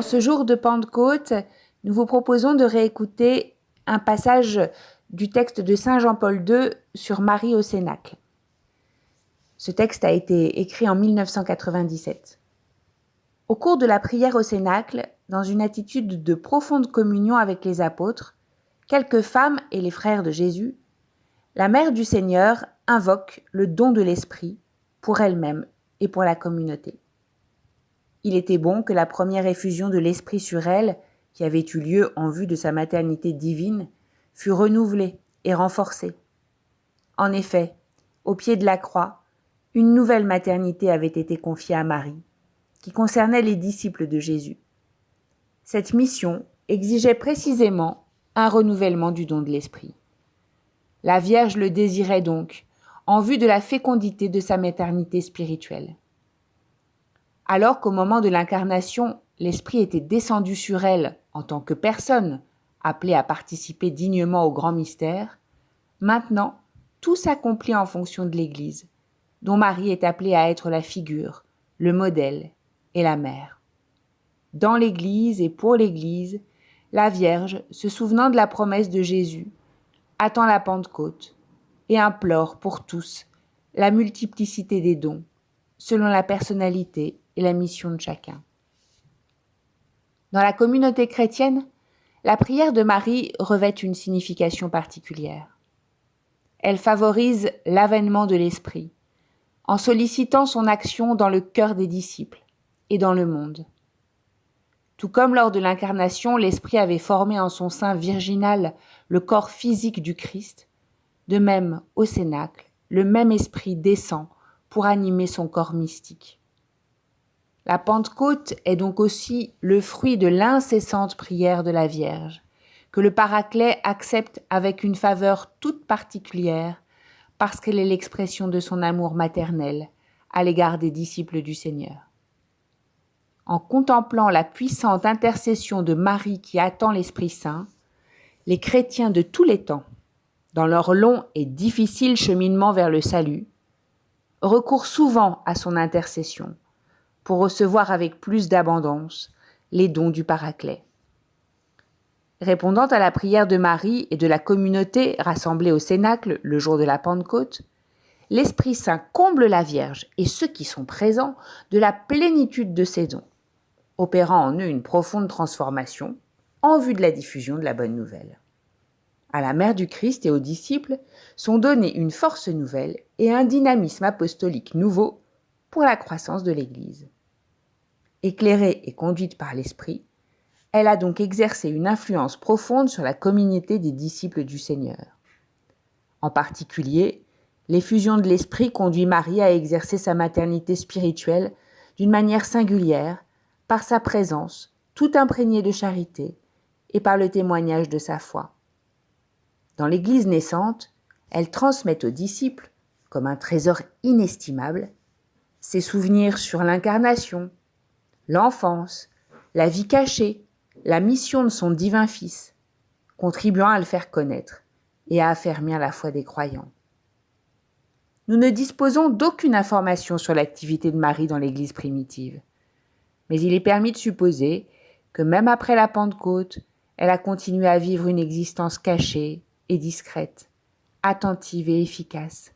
ce jour de Pentecôte, nous vous proposons de réécouter un passage du texte de Saint Jean-Paul II sur Marie au Cénacle. Ce texte a été écrit en 1997. Au cours de la prière au Cénacle, dans une attitude de profonde communion avec les apôtres, quelques femmes et les frères de Jésus, la Mère du Seigneur invoque le don de l'Esprit pour elle-même et pour la communauté. Il était bon que la première effusion de l'Esprit sur elle, qui avait eu lieu en vue de sa maternité divine, fût renouvelée et renforcée. En effet, au pied de la croix, une nouvelle maternité avait été confiée à Marie, qui concernait les disciples de Jésus. Cette mission exigeait précisément un renouvellement du don de l'Esprit. La Vierge le désirait donc, en vue de la fécondité de sa maternité spirituelle. Alors qu'au moment de l'incarnation, l'Esprit était descendu sur elle en tant que personne, appelée à participer dignement au grand mystère, maintenant, tout s'accomplit en fonction de l'Église, dont Marie est appelée à être la figure, le modèle et la mère. Dans l'Église et pour l'Église, la Vierge, se souvenant de la promesse de Jésus, attend la Pentecôte et implore pour tous la multiplicité des dons, selon la personnalité et la mission de chacun. Dans la communauté chrétienne, la prière de Marie revêt une signification particulière. Elle favorise l'avènement de l'Esprit, en sollicitant son action dans le cœur des disciples et dans le monde. Tout comme lors de l'incarnation, l'Esprit avait formé en son sein virginal le corps physique du Christ, de même, au Cénacle, le même Esprit descend pour animer son corps mystique. La Pentecôte est donc aussi le fruit de l'incessante prière de la Vierge, que le Paraclet accepte avec une faveur toute particulière, parce qu'elle est l'expression de son amour maternel à l'égard des disciples du Seigneur. En contemplant la puissante intercession de Marie qui attend l'Esprit Saint, les chrétiens de tous les temps, dans leur long et difficile cheminement vers le salut, recourent souvent à son intercession pour recevoir avec plus d'abondance les dons du Paraclet. Répondant à la prière de Marie et de la communauté rassemblée au Cénacle le jour de la Pentecôte, l'Esprit Saint comble la Vierge et ceux qui sont présents de la plénitude de ses dons, opérant en eux une profonde transformation en vue de la diffusion de la bonne nouvelle. À la Mère du Christ et aux disciples sont donnés une force nouvelle et un dynamisme apostolique nouveau pour la croissance de l'Église. Éclairée et conduite par l'Esprit, elle a donc exercé une influence profonde sur la communauté des disciples du Seigneur. En particulier, l'effusion de l'Esprit conduit Marie à exercer sa maternité spirituelle d'une manière singulière, par sa présence, tout imprégnée de charité, et par le témoignage de sa foi. Dans l'Église naissante, elle transmet aux disciples, comme un trésor inestimable, ses souvenirs sur l'incarnation, l'enfance, la vie cachée, la mission de son divin Fils, contribuant à le faire connaître et à affermir la foi des croyants. Nous ne disposons d'aucune information sur l'activité de Marie dans l'Église primitive, mais il est permis de supposer que même après la Pentecôte, elle a continué à vivre une existence cachée et discrète, attentive et efficace,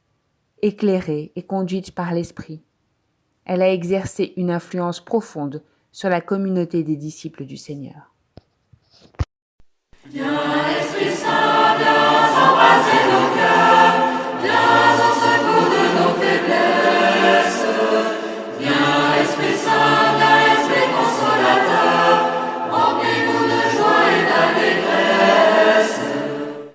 éclairée et conduite par l'Esprit. Elle a exercé une influence profonde sur la communauté des disciples du Seigneur. Viens, Esprit Saint, viens s'embrasser nos cœurs.